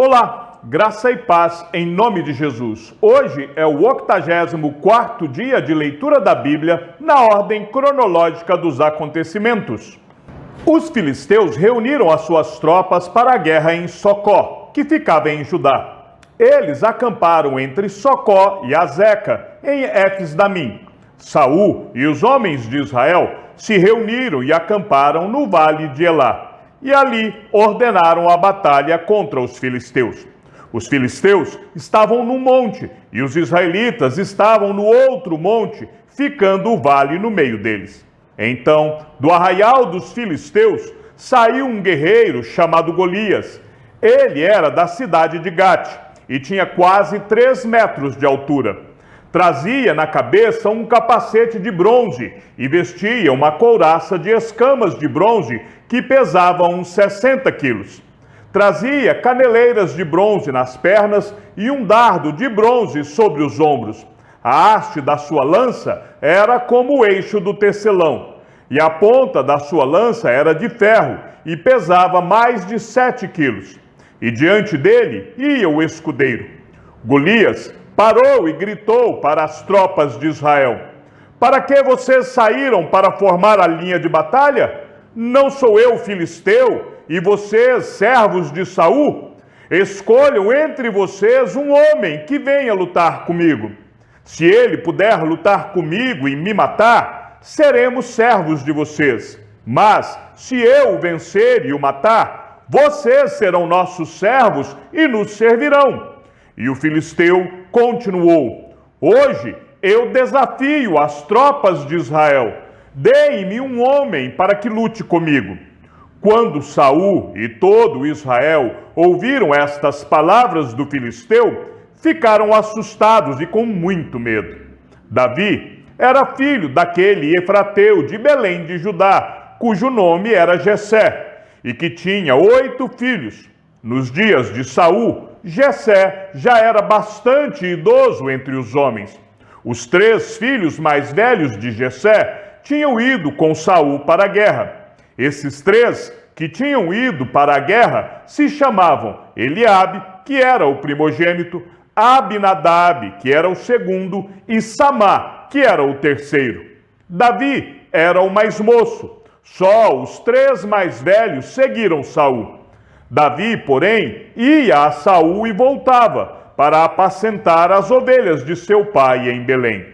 Olá, graça e paz em nome de Jesus. Hoje é o 84º dia de leitura da Bíblia na ordem cronológica dos acontecimentos. Os filisteus reuniram as suas tropas para a guerra em Socó, que ficava em Judá. Eles acamparam entre Socó e Azeca, em Éfes-Damim. Saul e os homens de Israel se reuniram e acamparam no vale de Elá. E ali ordenaram a batalha contra os filisteus. Os filisteus estavam num monte e os israelitas estavam no outro monte, ficando o vale no meio deles. Então, do arraial dos filisteus, saiu um guerreiro chamado Golias. Ele era da cidade de Gate e tinha quase 3 metros de altura. Trazia na cabeça um capacete de bronze e vestia uma couraça de escamas de bronze que pesava uns 60 quilos. Trazia caneleiras de bronze nas pernas e um dardo de bronze sobre os ombros. A haste da sua lança era como o eixo do tecelão, e a ponta da sua lança era de ferro e pesava mais de 7 quilos. E diante dele ia o escudeiro. Golias parou e gritou para as tropas de Israel: "Para que vocês saíram para formar a linha de batalha? Não sou eu filisteu e vocês servos de Saul? Escolham entre vocês um homem que venha lutar comigo. Se ele puder lutar comigo e me matar, seremos servos de vocês. Mas se eu o vencer e o matar, vocês serão nossos servos e nos servirão." E o filisteu continuou: "Hoje eu desafio as tropas de Israel. Deem-me um homem para que lute comigo." Quando Saul e todo Israel ouviram estas palavras do filisteu, ficaram assustados e com muito medo. Davi era filho daquele efrateu de Belém de Judá, cujo nome era Jessé, e que tinha 8 filhos. Nos dias de Saul, Jessé já era bastante idoso entre os homens. Os 3 filhos mais velhos de Jessé tinham ido com Saul para a guerra. Esses 3 que tinham ido para a guerra se chamavam Eliabe, que era o primogênito, Abinadab, que era o segundo, e Samá, que era o terceiro. Davi era o mais moço. Só os 3 mais velhos seguiram Saul. Davi, porém, ia a Saul e voltava para apacentar as ovelhas de seu pai em Belém.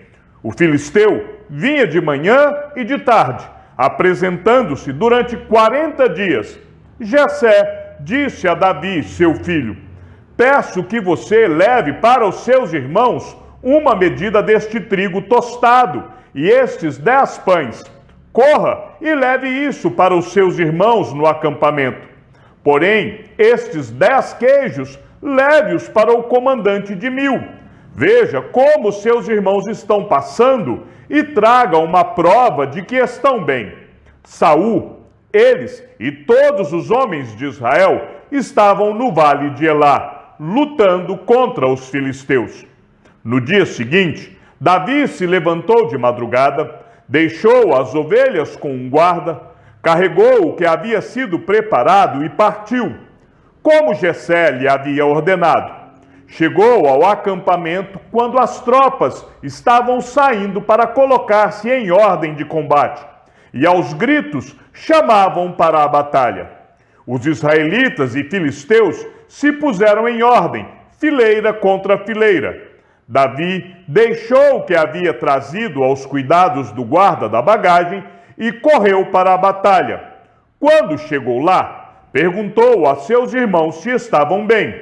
O filisteu vinha de manhã e de tarde, apresentando-se durante 40 dias. Jessé disse a Davi, seu filho: "Peço que você leve para os seus irmãos uma medida deste trigo tostado e estes 10 pães. Corra e leve isso para os seus irmãos no acampamento. Porém, estes 10 queijos, leve-os para o comandante de 1000. Veja como seus irmãos estão passando e traga uma prova de que estão bem." Saul, eles e todos os homens de Israel estavam no vale de Elá, lutando contra os filisteus. No dia seguinte, Davi se levantou de madrugada, deixou as ovelhas com um guarda, carregou o que havia sido preparado e partiu, como Jessé lhe havia ordenado. Chegou ao acampamento quando as tropas estavam saindo para colocar-se em ordem de combate, e aos gritos chamavam para a batalha. Os israelitas e filisteus se puseram em ordem, fileira contra fileira. Davi deixou o que havia trazido aos cuidados do guarda da bagagem e correu para a batalha. Quando chegou lá, perguntou a seus irmãos se estavam bem.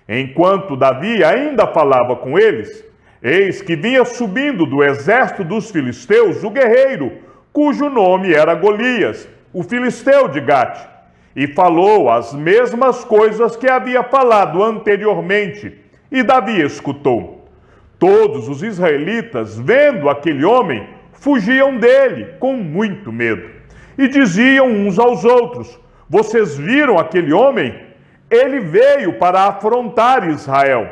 Enquanto Davi ainda falava com eles, eis que vinha subindo do exército dos filisteus o guerreiro, cujo nome era Golias, o filisteu de Gate, e falou as mesmas coisas que havia falado anteriormente, e Davi escutou. Todos os israelitas, vendo aquele homem, fugiam dele com muito medo. E diziam uns aos outros: "Vocês viram aquele homem? Ele veio para afrontar Israel.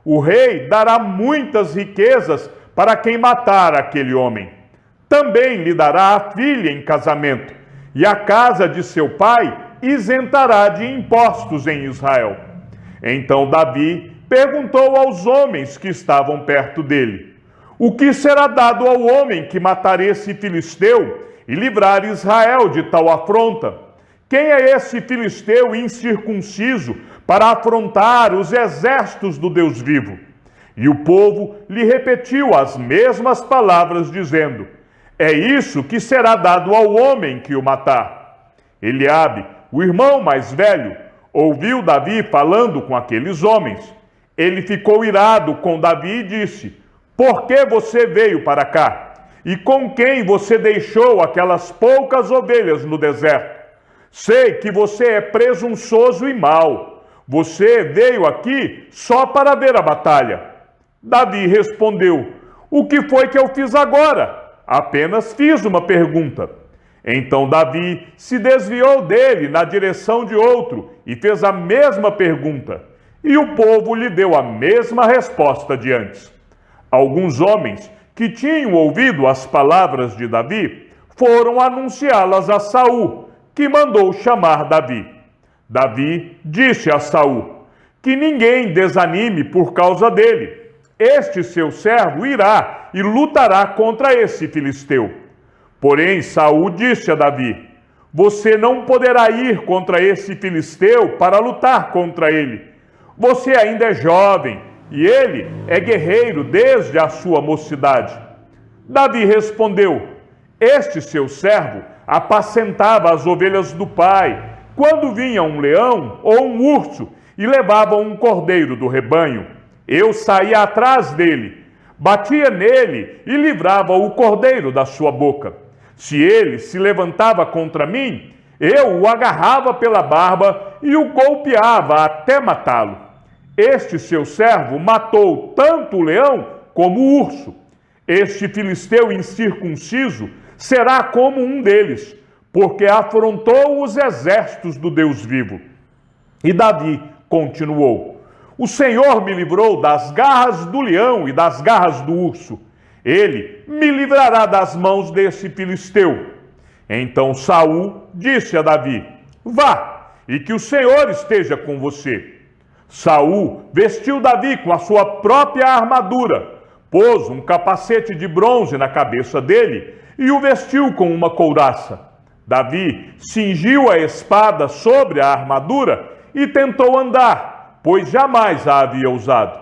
O rei dará muitas riquezas para quem matar aquele homem. Também lhe dará a filha em casamento, e a casa de seu pai isentará de impostos em Israel." Então Davi perguntou aos homens que estavam perto dele: o que será dado ao homem que matar esse filisteu e livrar Israel de tal afronta? Quem é esse filisteu incircunciso para afrontar os exércitos do Deus vivo? E o povo lhe repetiu as mesmas palavras, dizendo: é isso que será dado ao homem que o matar. Eliabe, o irmão mais velho, ouviu Davi falando com aqueles homens. Ele ficou irado com Davi e disse: por que você veio para cá? E com quem você deixou aquelas poucas ovelhas no deserto? Sei que você é presunçoso e mau. Você veio aqui só para ver a batalha. Davi respondeu: o que foi que eu fiz agora? Apenas fiz uma pergunta. Então Davi se desviou dele na direção de outro e fez a mesma pergunta. E o povo lhe deu a mesma resposta de antes. Alguns homens que tinham ouvido as palavras de Davi foram anunciá-las a Saul, que mandou chamar Davi. Davi disse a Saul: que ninguém desanime por causa dele. Este seu servo irá e lutará contra esse filisteu. Porém, Saul disse a Davi: você não poderá ir contra esse filisteu para lutar contra ele. Você ainda é jovem e ele é guerreiro desde a sua mocidade. Davi respondeu: este seu servo apacentava as ovelhas do pai, quando vinha um leão ou um urso e levava um cordeiro do rebanho. Eu saía atrás dele, batia nele e livrava o cordeiro da sua boca. Se ele se levantava contra mim, eu o agarrava pela barba e o golpeava até matá-lo. Este seu servo matou tanto o leão como o urso. Este filisteu incircunciso será como um deles, porque afrontou os exércitos do Deus vivo. E Davi continuou: o Senhor me livrou das garras do leão e das garras do urso. Ele me livrará das mãos desse filisteu. Então Saul disse a Davi: vá, e que o Senhor esteja com você. Saul vestiu Davi com a sua própria armadura, pôs um capacete de bronze na cabeça dele e o vestiu com uma couraça. Davi cingiu a espada sobre a armadura e tentou andar, pois jamais a havia usado.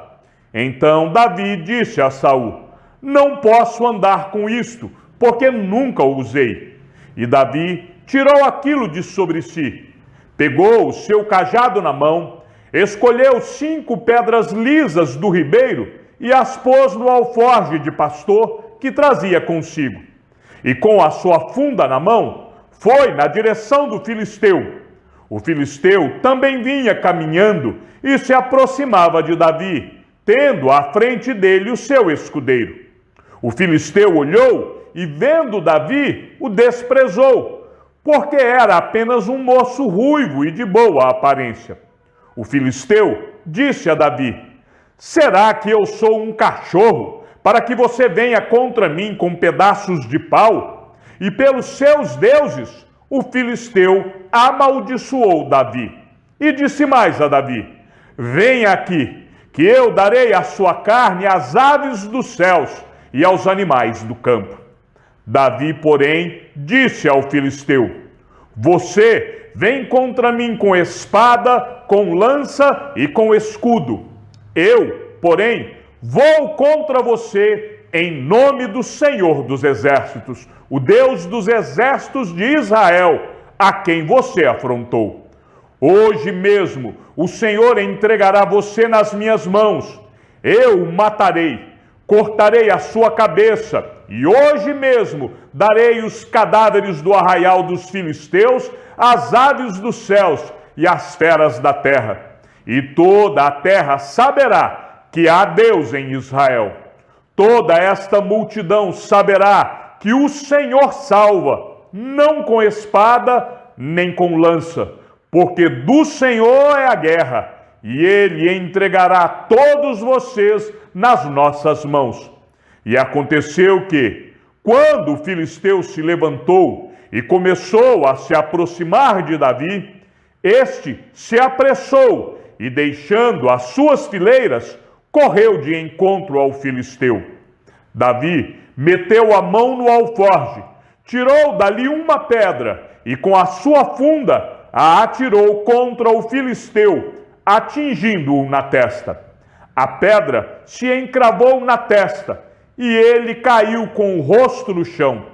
Então Davi disse a Saul: não posso andar com isto, porque nunca o usei. E Davi tirou aquilo de sobre si, pegou o seu cajado na mão, escolheu 5 pedras lisas do ribeiro e as pôs no alforje de pastor que trazia consigo. E com a sua funda na mão, foi na direção do filisteu. O filisteu também vinha caminhando e se aproximava de Davi, tendo à frente dele o seu escudeiro. O filisteu olhou e, vendo Davi, o desprezou, porque era apenas um moço ruivo e de boa aparência. O filisteu disse a Davi: será que eu sou um cachorro para que você venha contra mim com pedaços de pau? E pelos seus deuses, o filisteu amaldiçoou Davi. E disse mais a Davi: venha aqui, que eu darei a sua carne às aves dos céus e aos animais do campo. Davi, porém, disse ao filisteu: você vem contra mim com espada, com lança e com escudo. Eu, porém, vou contra você em nome do Senhor dos Exércitos, o Deus dos exércitos de Israel, a quem você afrontou. Hoje mesmo o Senhor entregará você nas minhas mãos. Eu o matarei, cortarei a sua cabeça, e hoje mesmo darei os cadáveres do arraial dos filisteus às aves dos céus e às feras da terra. E toda a terra saberá que há Deus em Israel. Toda esta multidão saberá que o Senhor salva, não com espada nem com lança, porque do Senhor é a guerra, e ele entregará todos vocês nas nossas mãos. E aconteceu que, quando o filisteu se levantou e começou a se aproximar de Davi, este se apressou e, deixando as suas fileiras, correu de encontro ao filisteu. Davi meteu a mão no alforje, tirou dali uma pedra e, com a sua funda, a atirou contra o filisteu, atingindo-o na testa. A pedra se encravou na testa e ele caiu com o rosto no chão.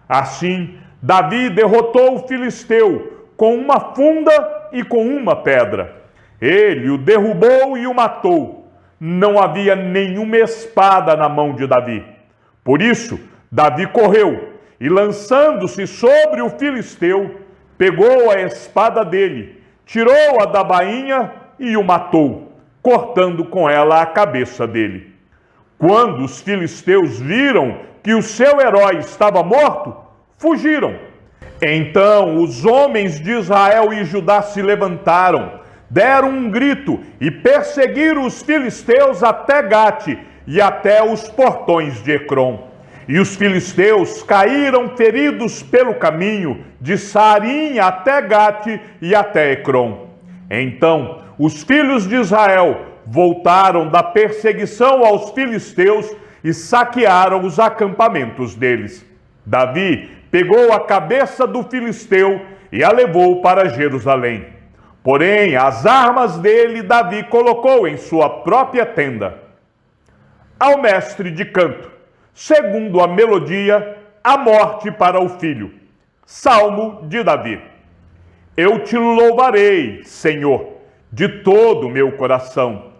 Assim, Davi derrotou o filisteu com uma funda e com uma pedra. Ele o derrubou e o matou. Não havia nenhuma espada na mão de Davi. Por isso, Davi correu e, lançando-se sobre o filisteu, pegou a espada dele, tirou-a da bainha e o matou, cortando com ela a cabeça dele. Quando os filisteus viram que o seu herói estava morto, fugiram. Então os homens de Israel e Judá se levantaram, deram um grito e perseguiram os filisteus até Gate e até os portões de Ecrom. E os filisteus caíram feridos pelo caminho, de Sarim até Gate e até Ecrom. Então os filhos de Israel voltaram da perseguição aos filisteus e saquearam os acampamentos deles. Davi pegou a cabeça do filisteu e a levou para Jerusalém. Porém, as armas dele Davi colocou em sua própria tenda. Ao mestre de canto, segundo a melodia, a morte para o filho. Salmo de Davi. Eu te louvarei, Senhor, de todo o meu coração.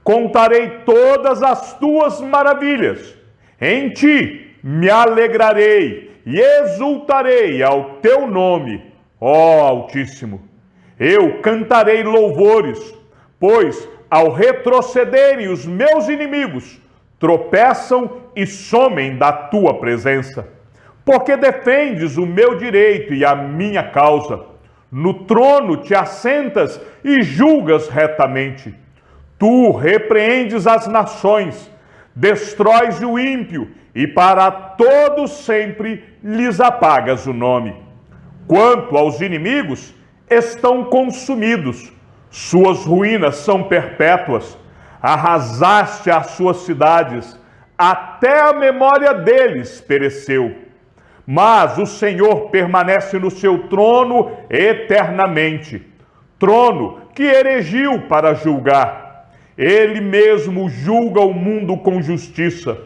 Contarei todas as tuas maravilhas. Em ti me alegrarei e exultarei ao teu nome, ó Altíssimo. Eu cantarei louvores, pois ao retrocederem os meus inimigos, tropeçam e somem da tua presença. Porque defendes o meu direito e a minha causa. No trono te assentas e julgas retamente. Tu repreendes as nações, destróis o ímpio e para todos sempre lhes apagas o nome. Quanto aos inimigos, estão consumidos, suas ruínas são perpétuas. Arrasaste as suas cidades, até a memória deles pereceu. Mas o Senhor permanece no seu trono eternamente, trono que erigiu para julgar. Ele mesmo julga o mundo com justiça,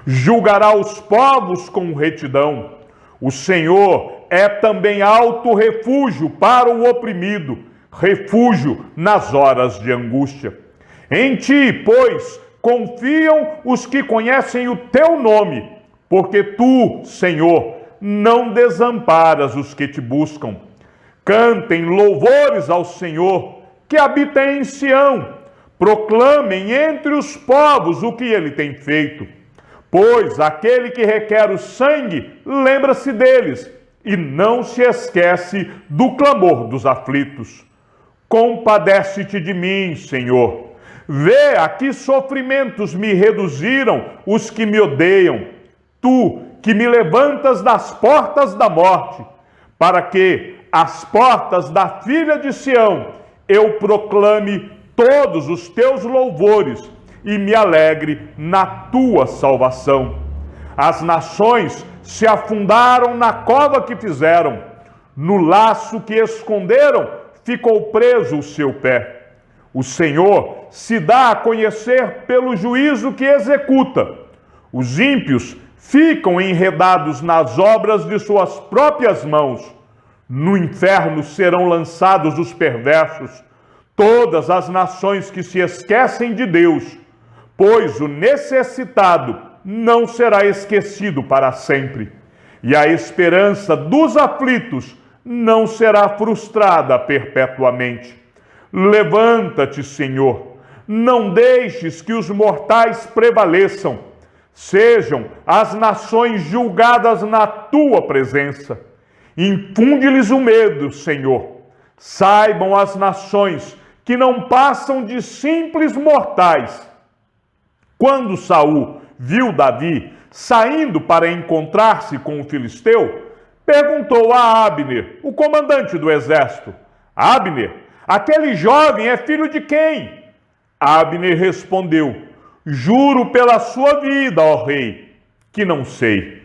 julgará os povos com retidão. O Senhor é também alto refúgio para o oprimido, refúgio nas horas de angústia. Em ti, pois, confiam os que conhecem o teu nome, porque tu, Senhor, não desamparas os que te buscam. Cantem louvores ao Senhor, que habita em Sião. Proclamem entre os povos o que ele tem feito. Pois aquele que requer o sangue, lembra-se deles, e não se esquece do clamor dos aflitos. Compadece-te de mim, Senhor. Vê a que sofrimentos me reduziram os que me odeiam. Tu, que me levantas das portas da morte, para que às portas da filha de Sião eu proclame todos os teus louvores e me alegre na tua salvação. As nações se afundaram na cova que fizeram, no laço que esconderam ficou preso o seu pé. O Senhor se dá a conhecer pelo juízo que executa. Os ímpios ficam enredados nas obras de suas próprias mãos. No inferno serão lançados os perversos, todas as nações que se esquecem de Deus, pois o necessitado não será esquecido para sempre, e a esperança dos aflitos não será frustrada perpetuamente. Levanta-te, Senhor, não deixes que os mortais prevaleçam. Sejam as nações julgadas na tua presença. Infunde-lhes o medo, Senhor. Saibam as nações que não passam de simples mortais. Quando Saul viu Davi saindo para encontrar-se com o filisteu, perguntou a Abner, o comandante do exército: Abner, aquele jovem é filho de quem? Abner respondeu: juro pela sua vida, ó rei, que não sei.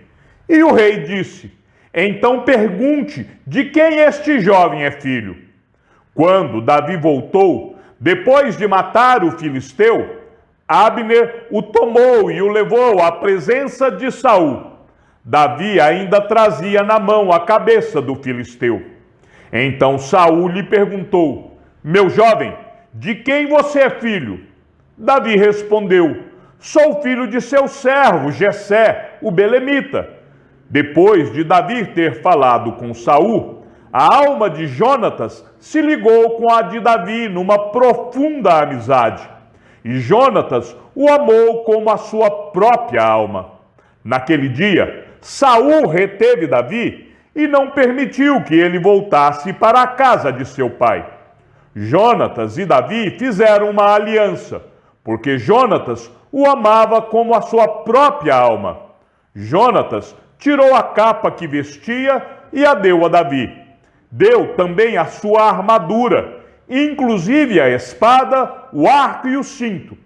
E o rei disse: então pergunte de quem este jovem é filho. Quando Davi voltou, depois de matar o filisteu, Abner o tomou e o levou à presença de Saul. Davi ainda trazia na mão a cabeça do filisteu. Então Saul lhe perguntou: meu jovem, de quem você é filho? Davi respondeu: sou filho de seu servo Jessé, o belemita. Depois de Davi ter falado com Saul, a alma de Jonatas se ligou com a de Davi numa profunda amizade. E Jonatas o amou como a sua própria alma. Naquele dia, Saul reteve Davi e não permitiu que ele voltasse para a casa de seu pai. Jonatas e Davi fizeram uma aliança, porque Jonatas o amava como a sua própria alma. Jonatas tirou a capa que vestia e a deu a Davi. Deu também a sua armadura, inclusive a espada, o arco e o cinto.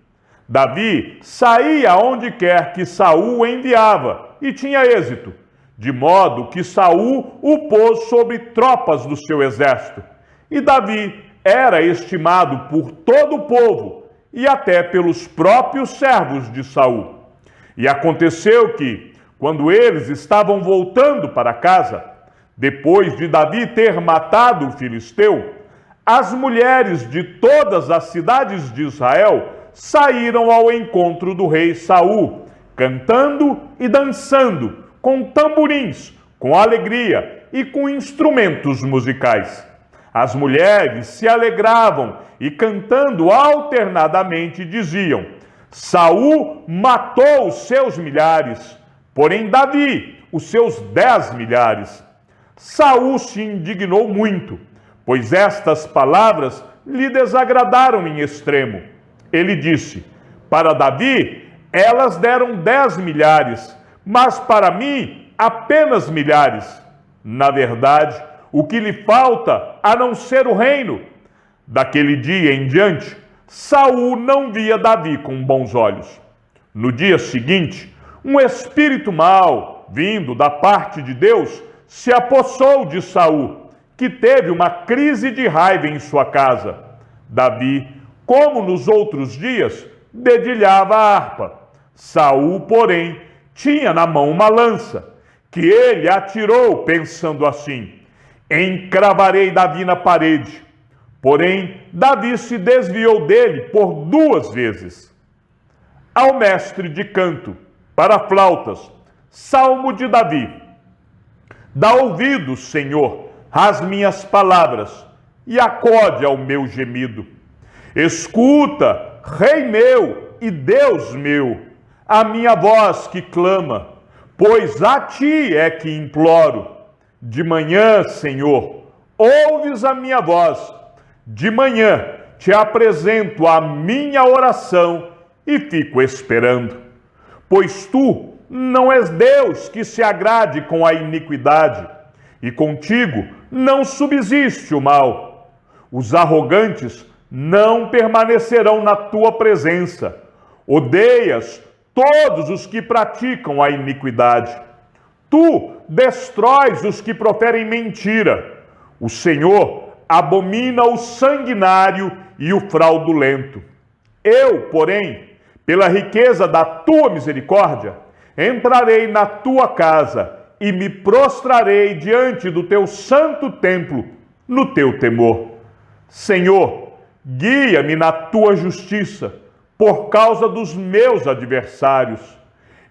Davi saía onde quer que Saul o enviava e tinha êxito, de modo que Saul o pôs sobre tropas do seu exército. E Davi era estimado por todo o povo e até pelos próprios servos de Saul. E aconteceu que, quando eles estavam voltando para casa, depois de Davi ter matado o filisteu, as mulheres de todas as cidades de Israel saíram ao encontro do rei Saul, cantando e dançando, com tamborins, com alegria e com instrumentos musicais. As mulheres se alegravam e, cantando alternadamente, diziam: Saul matou os seus milhares, porém Davi os seus 10 milhares. Saul se indignou muito, pois estas palavras lhe desagradaram em extremo. Ele disse: para Davi elas deram 10 milhares, mas para mim apenas milhares. Na verdade, o que lhe falta a não ser o reino? Daquele dia em diante, Saul não via Davi com bons olhos. No dia seguinte, um espírito mau, vindo da parte de Deus, se apossou de Saul, que teve uma crise de raiva em sua casa. Davi, como nos outros dias, dedilhava a harpa. Saul, porém, tinha na mão uma lança, que ele atirou pensando assim: encravarei Davi na parede. Porém, Davi se desviou dele por 2 vezes. Ao mestre de canto, para flautas, Salmo de Davi. Dá ouvidos, Senhor, às minhas palavras, e acode ao meu gemido. Escuta, Rei meu e Deus meu, a minha voz que clama, pois a ti é que imploro. De manhã, Senhor, ouves a minha voz. De manhã te apresento a minha oração e fico esperando. Pois tu não és Deus que se agrade com a iniquidade, e contigo não subsiste o mal. Os arrogantes não permanecerão na tua presença. Odeias todos os que praticam a iniquidade. Tu destróis os que proferem mentira. O Senhor abomina o sanguinário e o fraudulento. Eu, porém, pela riqueza da tua misericórdia, entrarei na tua casa e me prostrarei diante do teu santo templo, no teu temor. Senhor, guia-me na tua justiça, por causa dos meus adversários.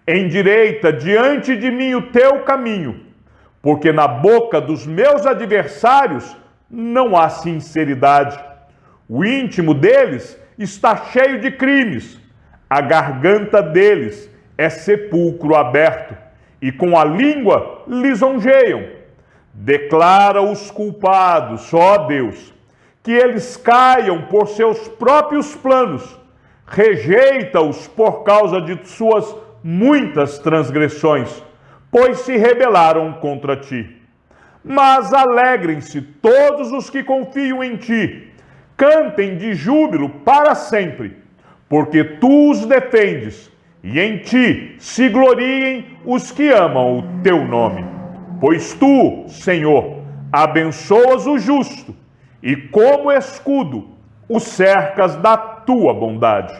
Endireita diante de mim o teu caminho, porque na boca dos meus adversários não há sinceridade. O íntimo deles está cheio de crimes. A garganta deles é sepulcro aberto, e com a língua lisonjeiam. Declara os culpados, ó Deus, que eles caiam por seus próprios planos. Rejeita-os por causa de suas muitas transgressões, pois se rebelaram contra ti. Mas alegrem-se todos os que confiam em ti. cantem de júbilo para sempre, porque tu os defendes, e em ti se gloriem os que amam o teu nome. Pois tu, Senhor, abençoas o justo, e como escudo o cercas da tua bondade.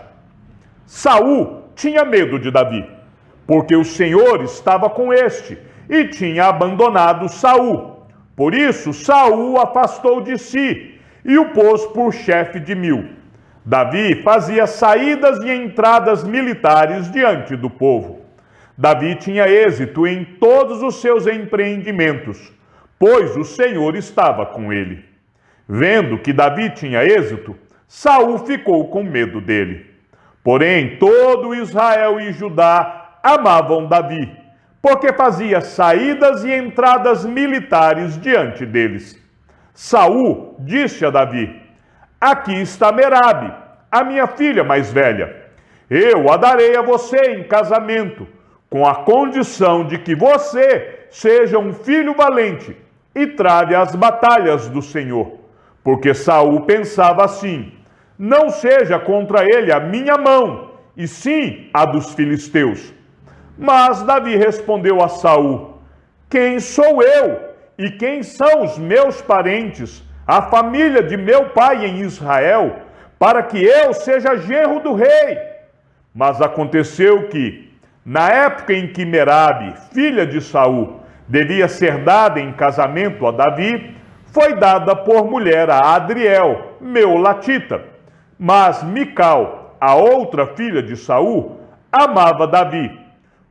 Saul tinha medo de Davi, porque o Senhor estava com este, e tinha abandonado Saul. Por isso Saul o afastou de si, e o pôs por chefe de 1000. Davi fazia saídas e entradas militares diante do povo. Davi tinha êxito em todos os seus empreendimentos, pois o Senhor estava com ele. Vendo que Davi tinha êxito, Saul ficou com medo dele. Porém, todo Israel e Judá amavam Davi, porque fazia saídas e entradas militares diante deles. Saul disse a Davi: aqui está Merabe, a minha filha mais velha. Eu a darei a você em casamento, com a condição de que você seja um filho valente e trave as batalhas do Senhor. Porque Saul pensava assim: não seja contra ele a minha mão, e sim a dos filisteus. Mas Davi respondeu a Saul: quem sou eu? E quem são os meus parentes, a família de meu pai em Israel, para que eu seja genro do rei? Mas aconteceu que, na época em que Merabe, filha de Saul, devia ser dada em casamento a Davi, foi dada por mulher a Adriel, meolatita. Mas Mical, a outra filha de Saul, amava Davi.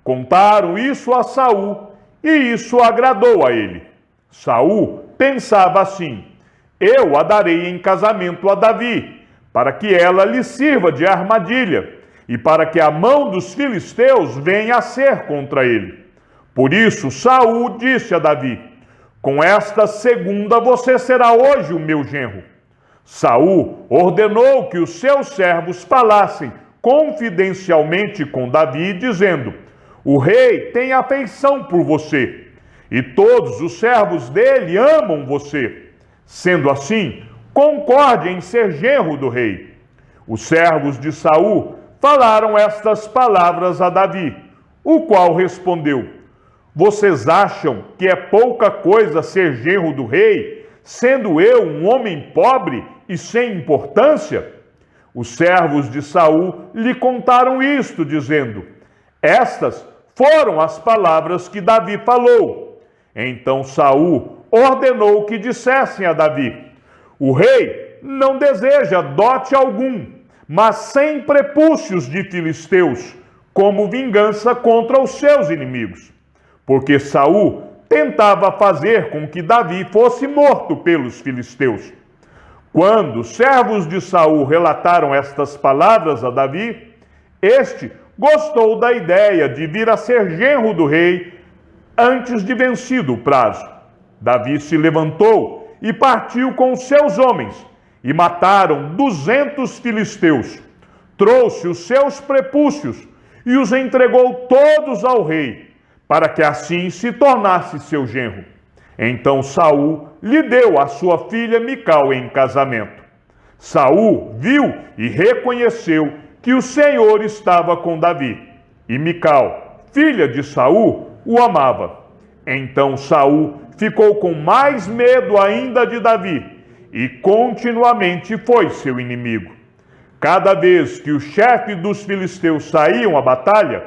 Contaram isso a Saul, e isso agradou a ele. Saul pensava assim: eu a darei em casamento a Davi, para que ela lhe sirva de armadilha, e para que a mão dos filisteus venha a ser contra ele. Por isso Saul disse a Davi: com esta segunda você será hoje o meu genro. Saul ordenou que os seus servos falassem confidencialmente com Davi, dizendo: o rei tem afeição por você, e todos os servos dele amam você. Sendo assim, concorde em ser genro do rei. Os servos de Saul falaram estas palavras a Davi, o qual respondeu: vocês acham que é pouca coisa ser genro do rei, sendo eu um homem pobre e sem importância? Os servos de Saul lhe contaram isto, dizendo: estas foram as palavras que Davi falou. Então Saul ordenou que dissessem a Davi: o rei não deseja dote algum, mas 100 prepúcios de filisteus, como vingança contra os seus inimigos. Porque Saul tentava fazer com que Davi fosse morto pelos filisteus. Quando os servos de Saul relataram estas palavras a Davi, este gostou da ideia de vir a ser genro do rei antes de vencido o prazo. Davi se levantou e partiu com os seus homens, e mataram 200 filisteus. Trouxe os seus prepúcios e os entregou todos ao rei, para que assim se tornasse seu genro. Então Saul lhe deu a sua filha Mical em casamento. Saul viu e reconheceu que o Senhor estava com Davi, e Mical, filha de Saul, o amava. Então Saul ficou com mais medo ainda de Davi, e continuamente foi seu inimigo. Cada vez que o chefe dos filisteus saíam à batalha,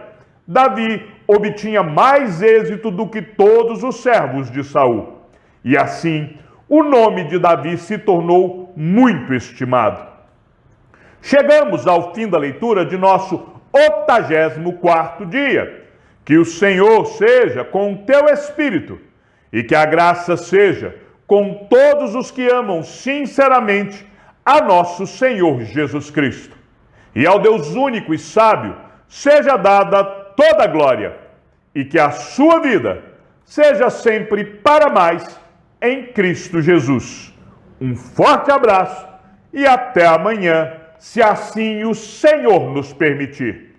Davi obtinha mais êxito do que todos os servos de Saul. E assim, o nome de Davi se tornou muito estimado. Chegamos ao fim da leitura de nosso 84º dia. Que o Senhor seja com o teu espírito e que a graça seja com todos os que amam sinceramente a nosso Senhor Jesus Cristo. E ao Deus único e sábio seja dada toda a glória, e que a sua vida seja sempre para mais em Cristo Jesus. Um forte abraço e até amanhã, se assim o Senhor nos permitir.